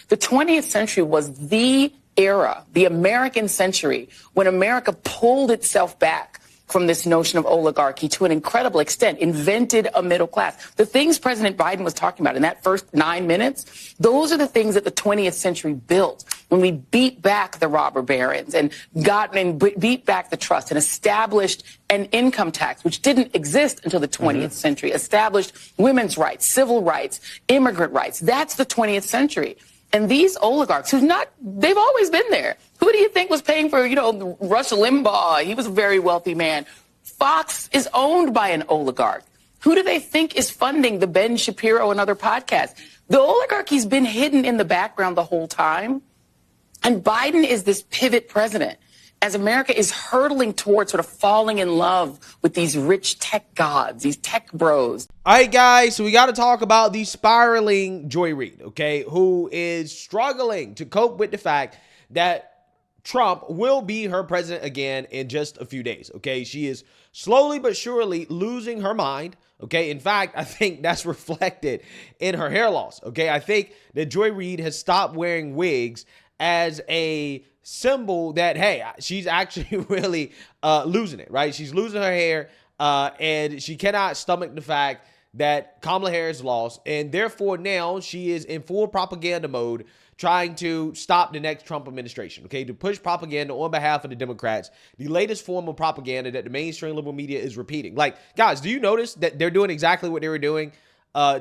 The 20th century was the era, the American century, when America pulled itself back from this notion of oligarchy to an incredible extent, invented a middle class. The things President Biden was talking about in that first 9 minutes, those are the things that the 20th century built when we beat back the robber barons and beat back the trust and established an income tax, which didn't exist until the 20th century, established women's rights, civil rights, immigrant rights. That's the 20th century. And these oligarchs, they've always been there. Who do you think was paying for, Rush Limbaugh? He was a very wealthy man. Fox is owned by an oligarch. Who do they think is funding the Ben Shapiro and other podcasts? The oligarchy's been hidden in the background the whole time. And Biden is this pivot president as America is hurtling towards sort of falling in love with these rich tech gods, these tech bros. All right, guys, so we got to talk about the spiraling Joy Reid, okay, who is struggling to cope with the fact that Trump will be her president again in just a few days, okay? She is slowly but surely losing her mind, okay? In fact, I think that's reflected in her hair loss, okay? I think that Joy Reid has stopped wearing wigs as a symbol that, hey, she's actually really losing it, right? She's losing her hair, and she cannot stomach the fact that Kamala Harris lost, and therefore now she is in full propaganda mode, trying to stop the next Trump administration, okay, to push propaganda on behalf of the Democrats, the latest form of propaganda that the mainstream liberal media is repeating. Like, guys, do you notice that they're doing exactly what they were doing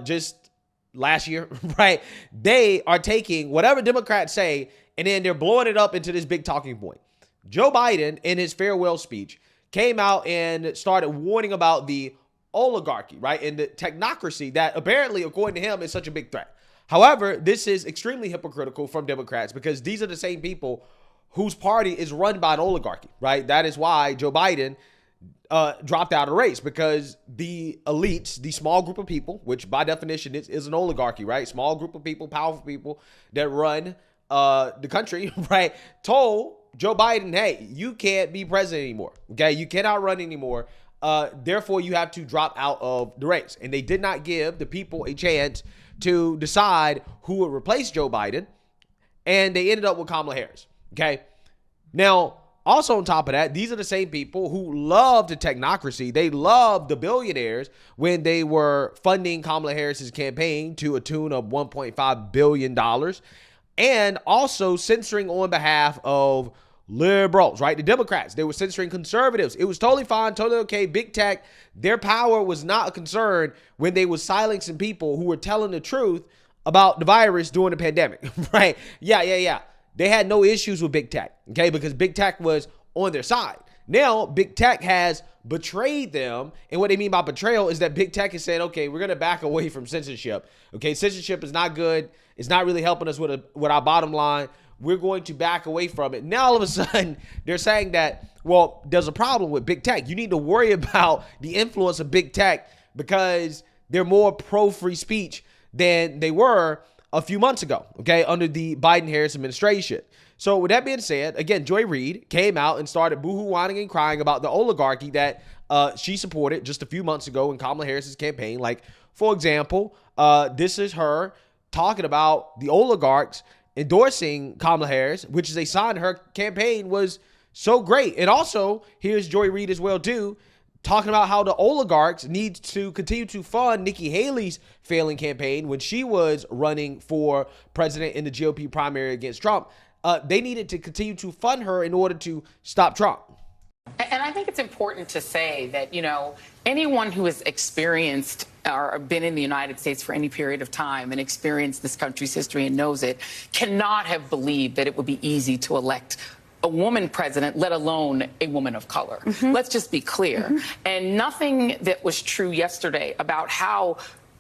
just last year, right? They are taking whatever Democrats say, and then they're blowing it up into this big talking point. Joe Biden, in his farewell speech, came out and started warning about the oligarchy, right, and the technocracy that apparently, according to him, is such a big threat. However, this is extremely hypocritical from Democrats because these are the same people whose party is run by an oligarchy, right? That is why Joe Biden dropped out of the race, because the elites, the small group of people, which by definition is an oligarchy, right? Small group of people, powerful people that run the country, right? Told Joe Biden, hey, you can't be president anymore, okay? You cannot run anymore. Therefore, you have to drop out of the race. And they did not give the people a chance to decide who would replace Joe Biden. And they ended up with Kamala Harris. Okay. Now, also on top of that, these are the same people who love the technocracy. They love the billionaires when they were funding Kamala Harris's campaign to a tune of $1.5 billion. And also censoring on behalf of liberals, right? The Democrats, they were censoring conservatives. It was totally fine, totally okay. Big tech, their power was not a concern when they were silencing people who were telling the truth about the virus during the pandemic, right? Yeah. They had no issues with big tech, okay? Because big tech was on their side. Now, big tech has betrayed them. And what they mean by betrayal is that big tech is saying, okay, we're going to back away from censorship. Okay, censorship is not good. It's not really helping us with our bottom line. We're going to back away from it. Now, all of a sudden, they're saying that, well, there's a problem with big tech. You need to worry about the influence of big tech because they're more pro-free speech than they were a few months ago, okay, under the Biden-Harris administration. So with that being said, again, Joy Reid came out and started boohoo, whining, and crying about the oligarchy that she supported just a few months ago in Kamala Harris's campaign. Like, for example, this is her talking about the oligarchs endorsing Kamala Harris, which is a sign her campaign was so great. And also, here's Joy Reid as well, too, talking about how the oligarchs need to continue to fund Nikki Haley's failing campaign when she was running for president in the GOP primary against Trump. They needed to continue to fund her in order to stop Trump. And I think it's important to say that, anyone who has experienced or been in the United States for any period of time and experienced this country's history and knows it cannot have believed that it would be easy to elect a woman president, let alone a woman of color. Let's just be clear. And nothing that was true yesterday about how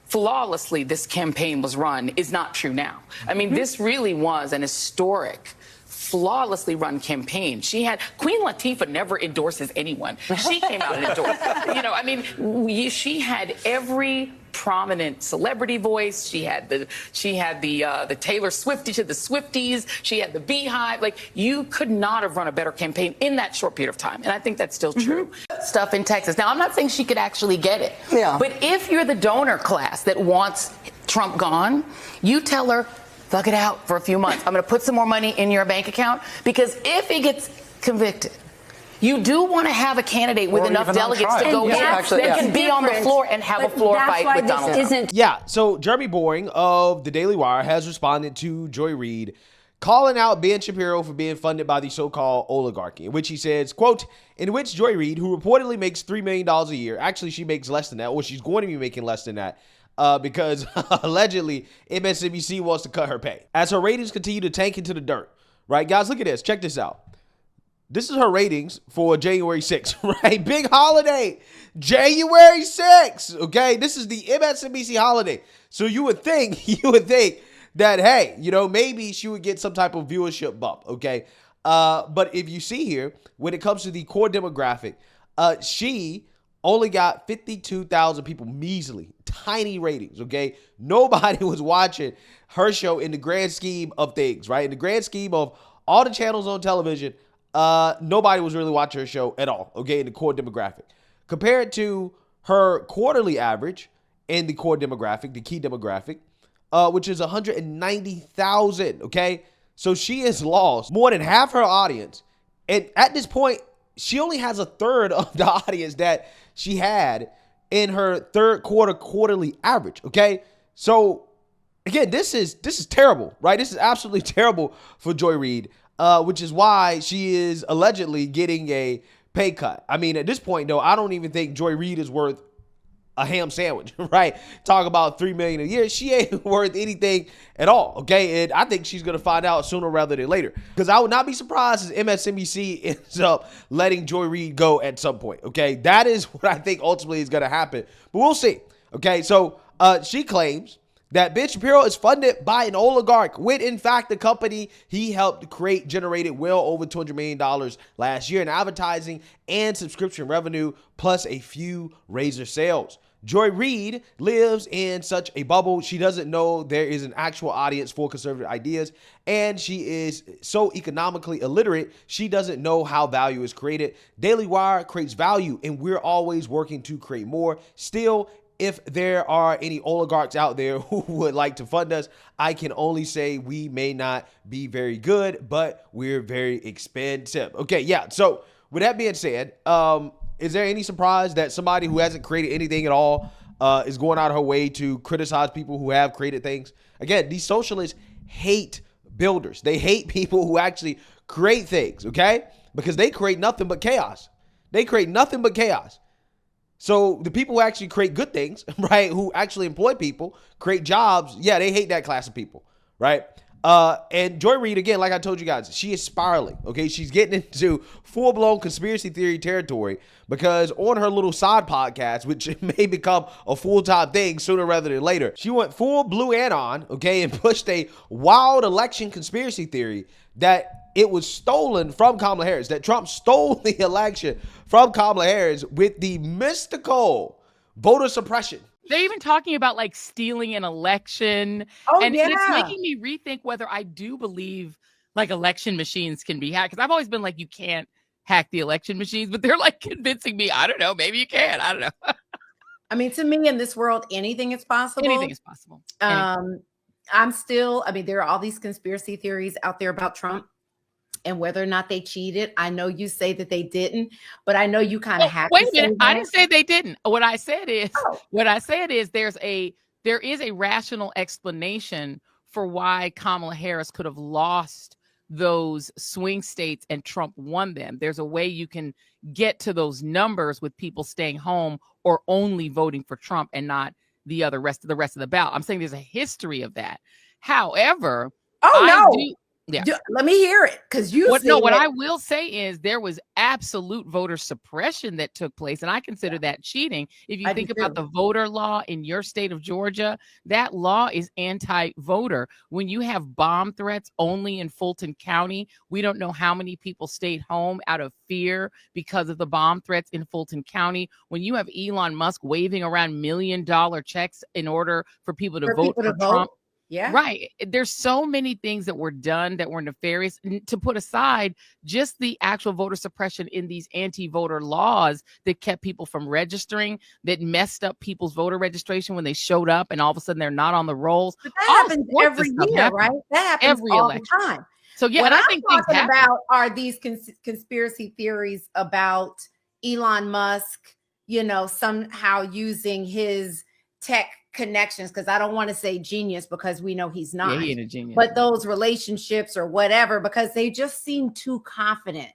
flawlessly this campaign was run is not true now. I mean, this really was an historic, flawlessly run campaign. Queen Latifah never endorses anyone. She came out and endorsed. She had every prominent celebrity voice. She had the Taylor Swiftie to the Swifties. She had the Beehive. Like, you could not have run a better campaign in that short period of time. And I think that's still true. Stuff in Texas. Now, I'm not saying she could actually get it. Yeah. But if you're the donor class that wants Trump gone, you tell her, thug it out for a few months. I'm going to put some more money in your bank account, because if he gets convicted, you do want to have a candidate with enough delegates to go in that can be on the floor and have a floor fight with Donald Trump. Yeah, so Jeremy Boring of the Daily Wire has responded to Joy Reid, calling out Ben Shapiro for being funded by the so-called oligarchy, in which he says, quote, in which Joy Reid, who reportedly makes $3 million a year, actually she makes less than that, or she's going to be making less than that, because allegedly MSNBC wants to cut her pay, as her ratings continue to tank into the dirt. Right, guys, look at this. Check this out. This is her ratings for January 6th, right? Big holiday, January 6th, okay? This is the MSNBC holiday. So you would think that, hey, you know, maybe she would get some type of viewership bump, okay? But if you see here, when it comes to the core demographic, she only got 52,000 people, measly, tiny ratings, okay? Nobody was watching her show in the grand scheme of things, right? In the grand scheme of all the channels on television, nobody was really watching her show at all, okay, in the core demographic. Compared to her quarterly average in the core demographic, the key demographic, which is 190,000, okay? So she has lost more than half her audience. And at this point, she only has a third of the audience that she had in her third quarterly average, okay? So, again, this is terrible, right? This is absolutely terrible for Joy Reid. Which is why she is allegedly getting a pay cut. I mean, at this point, though, I don't even think Joy Reid is worth a ham sandwich, right? Talk about $3 million a year. She ain't worth anything at all, okay? And I think she's going to find out sooner rather than later, because I would not be surprised if MSNBC ends up letting Joy Reid go at some point, okay? That is what I think ultimately is going to happen, but we'll see, okay? So she claims that Ben Shapiro is funded by an oligarch, when in fact the company he helped create generated well over $200 million last year in advertising and subscription revenue, plus a few razor sales. Joy Reid lives in such a bubble. She doesn't know there is an actual audience for conservative ideas, and she is so economically illiterate, she doesn't know how value is created. Daily Wire creates value, and we're always working to create more. Still, if there are any oligarchs out there who would like to fund us, I can only say we may not be very good, but we're very expensive. Okay, yeah. So with that being said, is there any surprise that somebody who hasn't created anything at all is going out of her way to criticize people who have created things? Again, these socialists hate builders. They hate people who actually create things, okay? Because they create nothing but chaos. They create nothing but chaos. So the people who actually create good things, right, who actually employ people, create jobs, yeah, they hate that class of people, right? And Joy Reid, again, like I told you guys, she is spiraling, okay? She's getting into full-blown conspiracy theory territory, because on her little side podcast, which may become a full-time thing sooner rather than later, she went full blue anon, okay, and pushed a wild election conspiracy theory that it was stolen from Kamala Harris, that Trump stole the election from Kamala Harris with the mystical voter suppression. They're even talking about like stealing an election. And it's making me rethink whether I do believe like election machines can be hacked. Because I've always been like, you can't hack the election machines, but they're like convincing me, I don't know, maybe you can. I don't know. I mean, to me in this world, anything is possible. Anything is possible. There are all these conspiracy theories out there about Trump and whether or not they cheated. I know you say that they didn't, but I know you kind of have. Wait a minute. I didn't say they didn't. What I said is there is a rational explanation for why Kamala Harris could have lost those swing states and Trump won them. There's a way you can get to those numbers with people staying home or only voting for Trump and not the rest of the ballot. I'm saying there's a history of that. However, let me hear it, because what I will say is there was absolute voter suppression that took place, and I consider that cheating. If you think about the voter law in your state of Georgia, that law is anti-voter. When you have bomb threats only in Fulton County, we don't know how many people stayed home out of fear because of the bomb threats in Fulton County. When you have Elon Musk waving around $1 million checks in order for people to vote for Trump. Yeah. Right. There's so many things that were done that were nefarious, to put aside just the actual voter suppression in these anti-voter laws that kept people from registering, that messed up people's voter registration when they showed up and all of a sudden they're not on the rolls. But that happens every year, happens right? That happens every all election. the time. So yeah, what I I'm think things talking happen. about are these conspiracy theories about Elon Musk, somehow using his tech connections, because I don't want to say genius because we know he's not. Yeah, he ain't a genius. But those relationships or whatever, because they just seem too confident.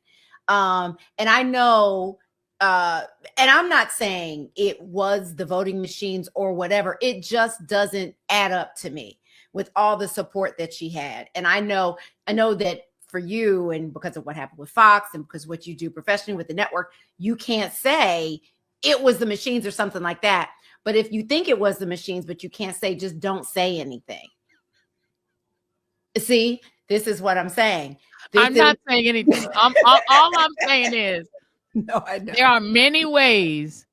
And I know, and I'm not saying it was the voting machines or whatever. It just doesn't add up to me with all the support that she had. And I know that for you, and because of what happened with Fox and because what you do professionally with the network, you can't say it was the machines or something like that. But if you think it was the machines, but you can't say, just don't say anything. See, this is what I'm saying. I'm not saying anything. All I'm saying is, no, I know. There are many ways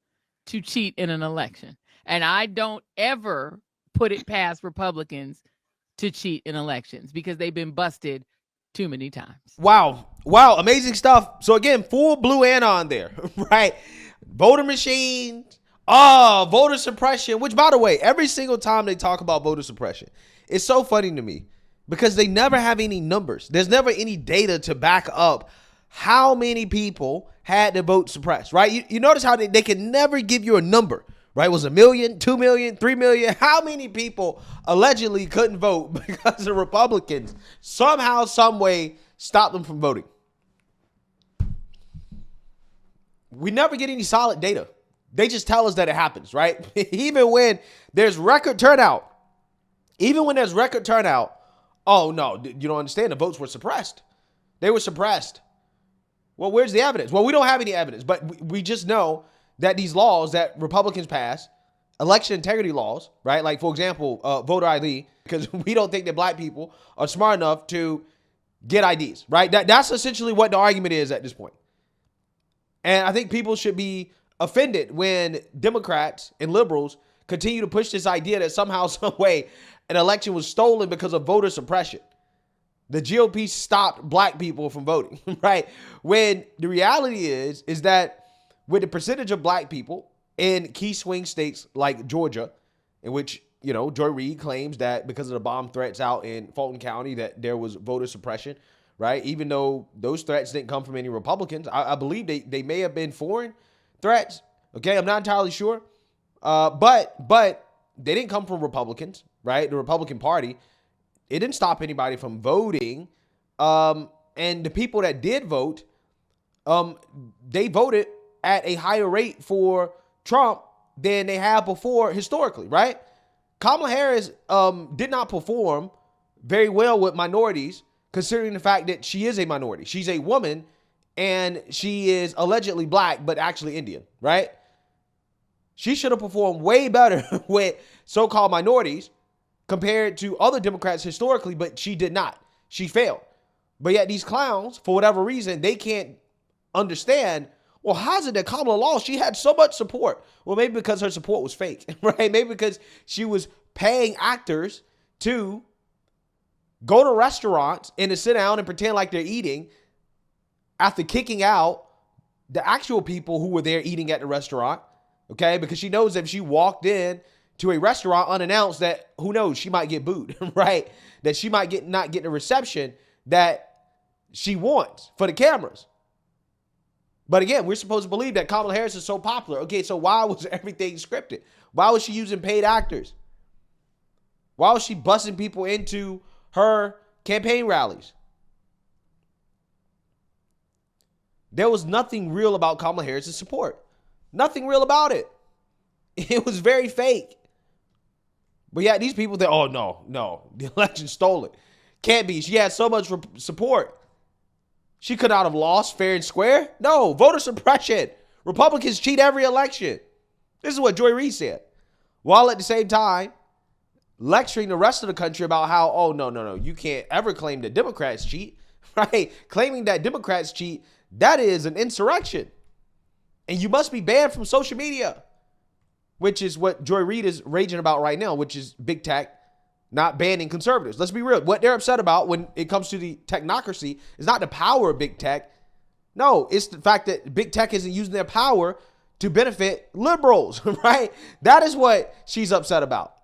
to cheat in an election. And I don't ever put it past Republicans to cheat in elections because they've been busted too many times. Wow. Amazing stuff. So again, full blue anon there, right? Voter machines, voter suppression, which by the way, every single time they talk about voter suppression, it's so funny to me because they never have any numbers. There's never any data to back up how many people had their vote suppressed, right? You notice how they can never give you a number, right? Was 1 million, 2 million, 3 million? How many people allegedly couldn't vote because the Republicans somehow, some way stopped them from voting? We never get any solid data. They just tell us that it happens, right? Even when there's record turnout, oh no, you don't understand. The votes were suppressed. They were suppressed. Well, where's the evidence? Well, we don't have any evidence, but we just know that these laws that Republicans pass, election integrity laws, right? Like, for example, voter ID, because we don't think that black people are smart enough to get IDs, right? That's essentially what the argument is at this point. And I think people should be offended when Democrats and liberals continue to push this idea that somehow, some way, an election was stolen because of voter suppression. The GOP stopped black people from voting, right? When the reality is that with the percentage of black people in key swing states like Georgia, in which, Joy Reid claims that because of the bomb threats out in Fulton County that there was voter suppression, right? Even though those threats didn't come from any Republicans. I believe they may have been foreign threats. Okay, I'm not entirely sure. But they didn't come from Republicans, right? The Republican Party. It didn't stop anybody from voting. And the people that did vote, they voted at a higher rate for Trump than they have before historically, right? Kamala Harris did not perform very well with minorities, considering the fact that she is a minority. She's a woman, and she is allegedly black, but actually Indian, right? She should have performed way better with so-called minorities compared to other Democrats historically, but she did not. She failed. But yet these clowns, for whatever reason, they can't understand, well, how's it that Kamala lost? She had so much support. Well, maybe because her support was fake, right? Maybe because she was paying actors to go to restaurants and to sit down and pretend like they're eating after kicking out the actual people who were there eating at the restaurant, okay? Because she knows if she walked in to a restaurant unannounced that, who knows, she might get booed, right? That she might not get the reception that she wants for the cameras. But again, we're supposed to believe that Kamala Harris is so popular. Okay, so why was everything scripted? Why was she using paid actors? Why was she busing people into her campaign rallies? There was nothing real about Kamala Harris's support. Nothing real about it. It was very fake. But yeah, these people think, oh, no, the election stolen. Can't be. She had so much support. She could not have lost fair and square. No, voter suppression. Republicans cheat every election. This is what Joy Reid said. While at the same time, lecturing the rest of the country about how, oh, no, you can't ever claim that Democrats cheat, right? Claiming that Democrats cheat, that is an insurrection. And you must be banned from social media, which is what Joy Reid is raging about right now, which is big tech, not banning conservatives. Let's be real. What they're upset about when it comes to the technocracy is not the power of big tech. No, it's the fact that big tech isn't using their power to benefit liberals, right? That is what she's upset about.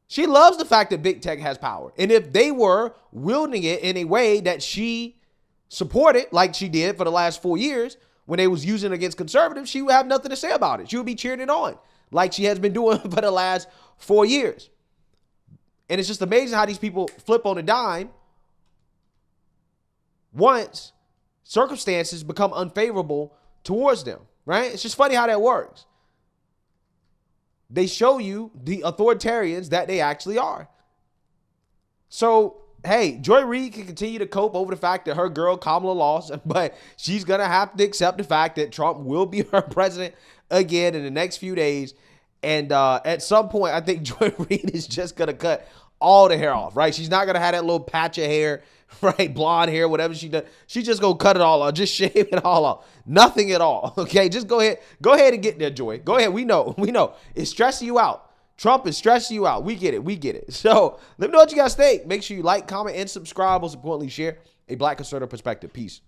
She loves the fact that big tech has power. And if they were wielding it in a way that she supported, like she did for the last 4 years, when they was using it against conservatives, she would have nothing to say about it. She would be cheering it on like she has been doing for the last 4 years. And it's just amazing how these people flip on a dime once circumstances become unfavorable towards them, right? It's just funny how that works. They show you the authoritarians that they actually are. So, hey, Joy Reid can continue to cope over the fact that her girl Kamala lost, but she's going to have to accept the fact that Trump will be her president again in the next few days. And at some point, I think Joy Reid is just going to cut all the hair off, right? She's not going to have that little patch of hair, right? Blonde hair, whatever she does. She's just going to cut it all off. Just shave it all off. Nothing at all. Okay, just go ahead. Go ahead and get there, Joy. Go ahead. We know. It's stressing you out. Trump is stressing you out. We get it. So let me know what you guys think. Make sure you like, comment, and subscribe. Most importantly, share a Black conservative perspective. Peace.